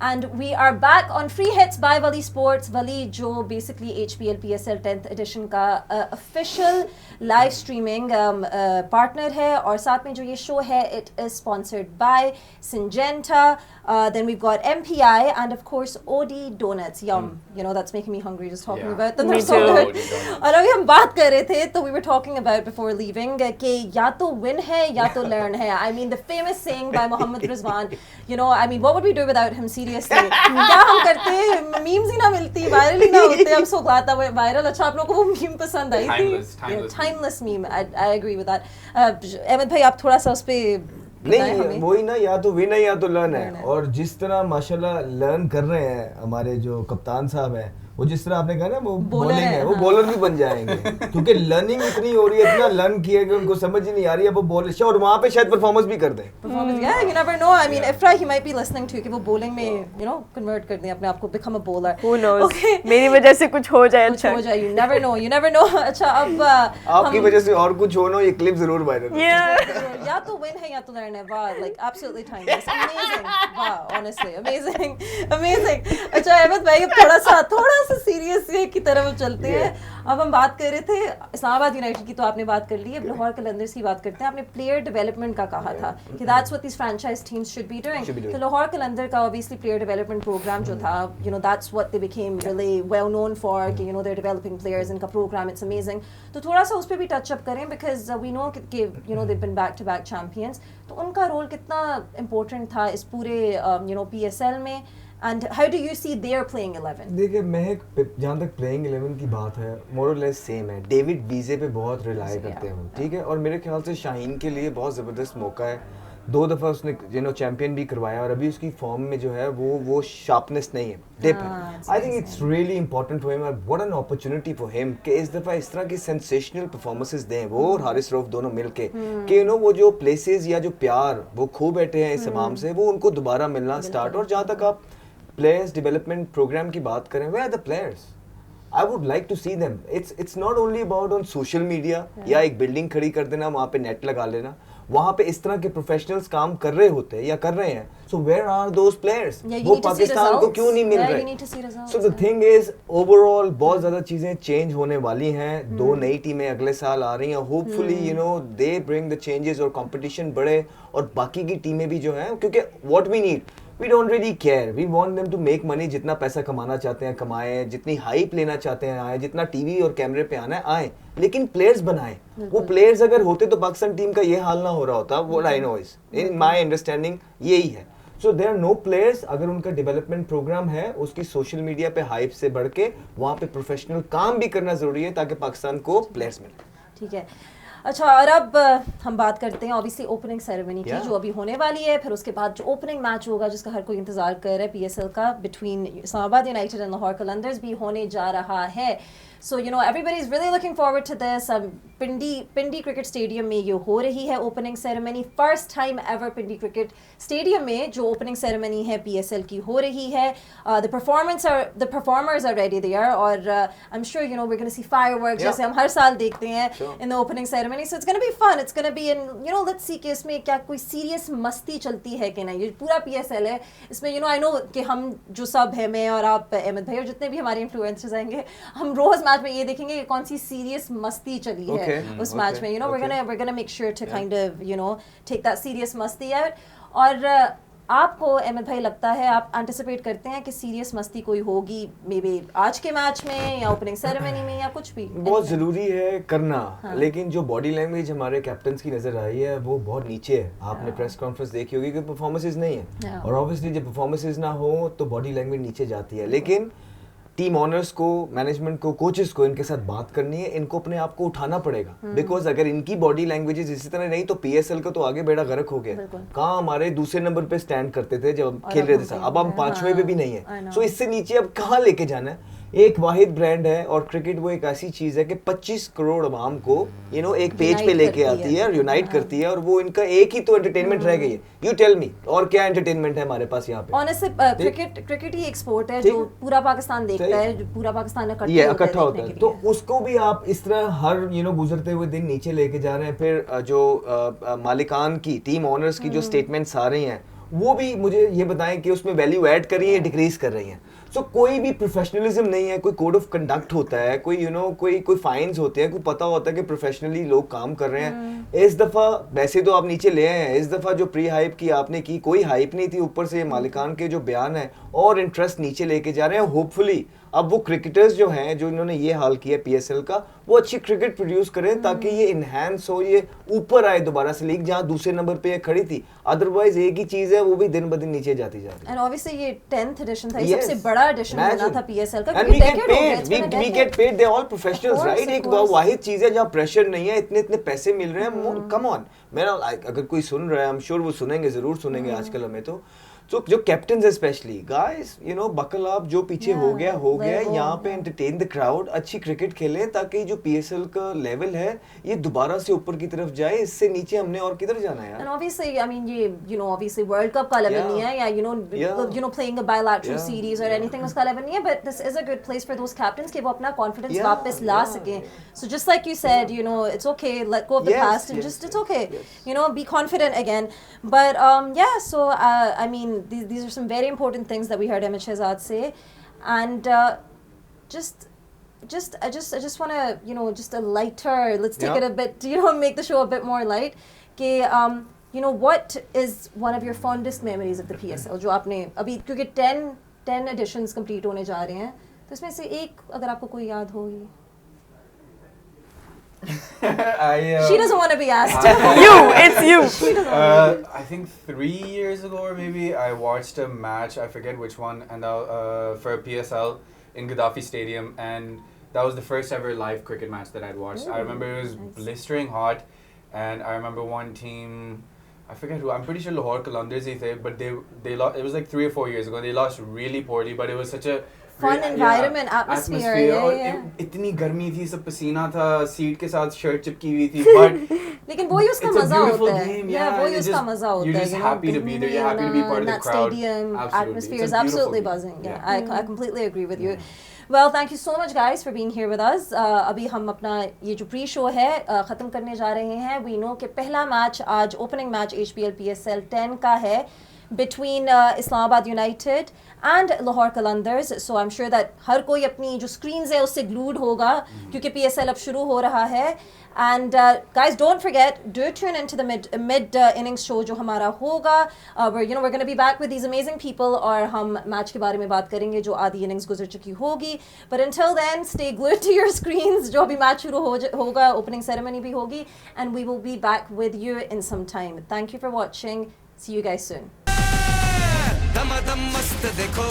And we are back on Free Hits by Wali Sports. Wali जो basically HPL PSL 10th edition का official live streaming partner है, और साथ में जो ये show है, it is sponsored by Syngenta. Then we've got MPI and of course OD Donuts. Yum. You know, that's making me hungry just talking about them. They're so good. और अभी हम बात कर रहे थे तो we were talking about before leaving कि या तो win है या तो learn है. I mean the famous saying by Mohammad Rizwan. You know, I mean what would we do without him? Seriously. क्या हम करते, मीम्स ही ना मिलती, वायरल ही ना होते. I'm so glad that went viral. अच्छा आप लोगों को वो मीम पसंद आई थी? Timeless meme. I agree with that. Ahmad भाई आप थोड़ा सा उस पे नहीं, वही ना, या तो विन है या तो लर्न है. और जिस तरह माशाल्लाह लर्न कर रहे हैं हमारे जो कप्तान साहब हैं, वो जिस तरह आपने कहा ना वो बॉलिंग है, वो बॉलर भी बन जाएंगे क्योंकि लर्निंग इतनी हो रही है, इतना लर्न किया कि उनको समझ ही नहीं आ रही है वो बॉलर, और वहाँ पे शायद परफॉर्मेंस भी कर दें. Yeah, you never know. I mean, Ifra he might be listening to कि वो bowling में you know convert कर दें अपने आप को, become a bowler. Who knows? Okay. मेरी वजह से कुछ हो जाए. अच्छा हो जाए. You never know. You never know. अच्छा अब आपकी वजह से और कुछ हो ना, ये क्लिप जरूर वायरल. या तो win है या तो learn है. वाह, like absolutely timeless. Amazing. वाह, honestly amazing. Amazing. अच्छा अहमद भाई अब थोड़ा सा सीरियस की तरफ चलते हैं. अब हम बात कर रहे थे इस्लामाबाद यूनाइटेड की, तो आपने बात कर ली है. अब लाहौर कलंदर्स की बात करते हैं. आपने प्लेयर डेवलपमेंट का कहा था कि that's what this franchise teams should be doing. तो लाहौर कलंदर का ऑब्वियसली प्लेयर डेवलपमेंट प्रोग्राम जो था, you know that's what they became really well known for कि you know they are developing players. इनका प्रोग्राम इट्स अमेजिंग. तो थोड़ा सा उस पर भी टच अप करें बिकॉज वी नो कि you know they been back to back champions. तो उनका रोल कितना इंपॉर्टेंट था इस पूरे यू नो PSL में, and how do you see their playing 11? देखिए महक, जहाँ तक प्लेइंग 11 की बात है मोर और लेस सेम है. डेविड बीजे पे बहुत रिलाई करते हैं हम, ठीक है, और मेरे ख्याल से शाहीन के लिए बहुत ज़बरदस्त मौका है. 2 दफ़ा उसने यू नो चैंपियन भी करवाया और अभी उसकी फॉर्म में जो है वो शार्पनेस नहीं है, डिप है. I think it's really important for him, what an opportunity for him कि इस दफ़ा इस तरह की सेंसेशनल परफॉर्मेंसेस दें वो और हारिस रऊफ दोनों मिलके कि यू नो वो जो प्लेसेस या जो प्यार वो खो बैठे हैं इस इमाम से, वो उनको दोबारा मिलना स्टार्ट. और जहाँ तक आप प्लेयर्स डेवलपमेंट प्रोग्राम की बात करें, where are the players? I would like to see them. It's not only about on social media या एक बिल्डिंग खड़ी कर देना, वहाँ पे नेट लगा लेना. वहाँ पे इस तरह के प्रोफेशनल्स काम कर रहे होते हैं या कर रहे हैं. So where are those players? वो पाकिस्तान को क्यों नहीं मिल रहे? So the thing is overall बहुत ज़्यादा चीज़ें चेंज होने वाली हैं. 2 नई टीमें अगले साल आ रही हैं. Hopefully you know they bring the changes और competition बढ़े और बाकी की टीमें भी जो हैं, क्योंकि what we need, we don't really care. We want them to make money. जितना पैसा कमाना चाहते हैं कमाएं, जितनी हाइप लेना चाहते हैं आए, जितना टीवी और कैमरे पे आना है आए, लेकिन प्लेयर्स बनाएं. वो प्लेयर्स अगर होते तो पाकिस्तान टीम का ये हाल ना हो रहा होता. वो I know is in my understanding यही है. So there are no players. अगर उनका डेवलपमेंट प्रोग्राम है, उसकी सोशल मीडिया पे हाइप से बढ़ के वहाँ पे प्रोफेशनल काम भी करना जरूरी है ताकि पाकिस्तान को प्लेयर्स मिले. ठीक है. अच्छा और अब हम बात करते हैं ऑब्वियसली ओपनिंग सेरेमनी की जो अभी होने वाली है. फिर उसके बाद जो ओपनिंग मैच होगा जिसका हर कोई इंतजार कर रहा है PSL का, between Islamabad United and Lahore Qalandars, भी होने जा रहा है. So you know everybody is really looking forward to this. Pindi cricket stadium में ये हो रही है opening ceremony. First time ever Pindi cricket stadium में जो ओपनिंग सेरेमनी है PSL की हो रही है. The performers are ready there, और I'm sure you know we're going to see fireworks जैसे हम हर साल देखते हैं in the opening ceremony. So it's going to be fun. It's going to be in you know let's see कि इसमें क्या कोई सीरियस मस्ती चलती है कि नहीं. ये पूरा PSL है इसमें. you know I know कि हम जो सब है, मैं और आप अहमद भाई और जितने भी हमारे इन्फ्लुएंसर्स आएंगे, हम रोज मैच में ये देखेंगे कि कौन सी सीरियस मस्ती चली है उस मैच में. you know we're gonna make sure to kind of you know take that serious मस्ती out. और आपको अहमद भाई लगता है, आप एंटिसिपेट करते हैं कि सीरियस मस्ती कोई होगी मे बी आज के मैच में या ओपनिंग सेरेमनी में या कुछ भी? बहुत ज़रूरी है करना. लेकिन जो बॉडी लैंग्वेज हमारे कैप्टन्स की नज़र आई है वो बहुत नीचे है. आपने प्रेस कॉन्फ्रेंस देखी होगी कि परफॉर्मेंसेस नहीं है, और ऑब्वियसली जब परफॉर्मेंसेस ना हो तो बॉडी लैंग्वेज नीचे जाती है. लेकिन टीम ऑनर्स को, मैनेजमेंट को, कोचेस को इनके साथ बात करनी है. इनको अपने आप को उठाना पड़ेगा, बिकॉज अगर इनकी बॉडी लैंग्वेजेस इसी तरह नहीं तो PSL का तो आगे बेड़ा गर्क हो गया. कहाँ हमारे दूसरे नंबर पे स्टैंड करते थे जब हम खेल रहे थे, अब हम 5वें पे भी नहीं है. सो इससे नीचे अब कहाँ लेके जाना है? एक वाहिद ब्रांड है और क्रिकेट वो एक ऐसी चीज है कि 25 करोड़ अवाम को यू नो एक पेज पे लेके आती है और यूनाइट करती है, और वो इनका एक ही तो एंटरटेनमेंट रह गई है. यू टेल मी और क्या एंटरटेनमेंट है हमारे पास यहाँ पे? ऑनेस्टली क्रिकेट ही एक स्पोर्ट है जो पूरा पाकिस्तान देखता है, जो पूरा पाकिस्तान इकट्ठा होता है. तो उसको भी आप इस तरह हर यू नो गुजरते हुए दिन नीचे लेके जा रहे हैं. फिर जो मालिकान की, टीम ऑनर्स की जो स्टेटमेंट्स आ रही हैं वो भी मुझे ये बताएं कि उसमें वैल्यू ऐड कर रही है, डिक्रीज कर रही हैं। सो कोई भी प्रोफेशनलिज्म नहीं है, कोई कोड ऑफ कंडक्ट होता है, कोई कोई फाइन्स होते हैं, कोई पता होता है कि प्रोफेशनली लोग काम कर रहे हैं। इस दफ़ा वैसे तो आप नीचे ले आए हैं, इस दफ़ा जो प्री हाइप की आपने की, कोई हाइप नहीं थी, ऊपर से ये मालिकान के जो बयान है और इंटरेस्ट नीचे लेके जा रहे हैं। होपफुली अब वो क्रिकेटर्स जो हैं, जो इन्होंने ये हाल किया PSL का, वो अच्छी क्रिकेट प्रोड्यूस करें ताकि ये इनहेंस हो, ये ऊपर आए दोबारा से लीग, जहाँ दूसरे नंबर पे ये खड़ी थी। अदरवाइज एक ही चीज़ है, वो भी दिन ब दिन नीचे जाती जा रही है। एंड ऑब्वियसली ये 10th एडिशन था, ये Yes. सबसे बड़ा एडिशन बना था PSL का, And क्योंकि we get decade हो गया, paid, it's been a we decade. get paid, they're all professionals, Of course, right? of एक course. वाहिद चीज़ है जहाँ प्रेशर नहीं है, इतने इतने पैसे मिल रहे हैं। कम ऑन, मेरा अगर कोई सुन रहा है, आई एम श्योर वो सुनेंगे, जरूर सुनेंगे आजकल हमें तो जो कैप्टन है स्पेशली, गाइस बकल आप, जो पीछे हो गया यहाँ पे एंटरटेन द क्राउड, अच्छी क्रिकेट खेलें ताकि जो PSL का लेवल है ये दोबारा से ऊपर की तरफ जाए। इससे नीचे हमने और किधर जाना है यार। And obviously, I mean, ये obviously World Cup का level नहीं है, या playing a bilateral series or anything उसका level नहीं है, but this is a good place for those captains कि वो अपना confidence वापस ला सकें. So just like you said, it's okay, let go of the past and just it's okay, be confident again. But yeah, so I mean, these are some very important things that we heard Amit Shehzad say, and I just want to just a lighter, let's take it a bit, make the show a bit more light. कि what is one of your fondest memories of the PSL जो आपने अभी, क्योंकि 10 editions complete होने जा रहे हैं, तो इसमें से एक अगर आपको कोई याद होगी। She doesn't want to be asked. It's you. I think 3 years ago or maybe I watched a match, I forget which one, and for PSL in Gaddafi Stadium, and that was the first ever live cricket match that I'd watched. I remember it was blistering hot, and I remember one team, I forget who, I'm pretty sure Lahore Qalandars ही थे, but they lost. It was like 3 or 4 years ago. They lost really poorly, but it was such a fun environment, atmosphere. और इतनी गर्मी थी, सब पसीना था, seat के साथ शर्ट चिपकी हुई थी, but लेकिन वो ही उसका मजा होता है। वो ही उसका मजा होता है। You're just happy to be there. You're happy to be part of the crowd. Stadium atmosphere is It's a absolutely beautiful buzzing. feeling. Yeah, I completely agree with you. Well, thank you so much guys for being here with us. अभी हम अपना ये जो pre show है ख़त्म करने जा रहे हैं. We know कि पहला मैच आज ओपनिंग मैच HPL PSL 10 का है between Islamabad United and Lahore Qalandars. So I'm sure that हर कोई अपनी जो screens है उससे glued होगा क्योंकि PSL अब शुरू हो रहा है. And guys, don't forget, do tune into the mid innings show जो हमारा होगा. We're going to be back with these amazing people और हम मैच के बारे में बात करेंगे जो आधी innings गुजर चुकी होगी. But until then, stay glued to your screens. जो अभी मैच शुरू होगा, opening ceremony भी होगी, and we will be back with you in some time. Thank you for watching. See you guys soon. दम दम मस्त देखो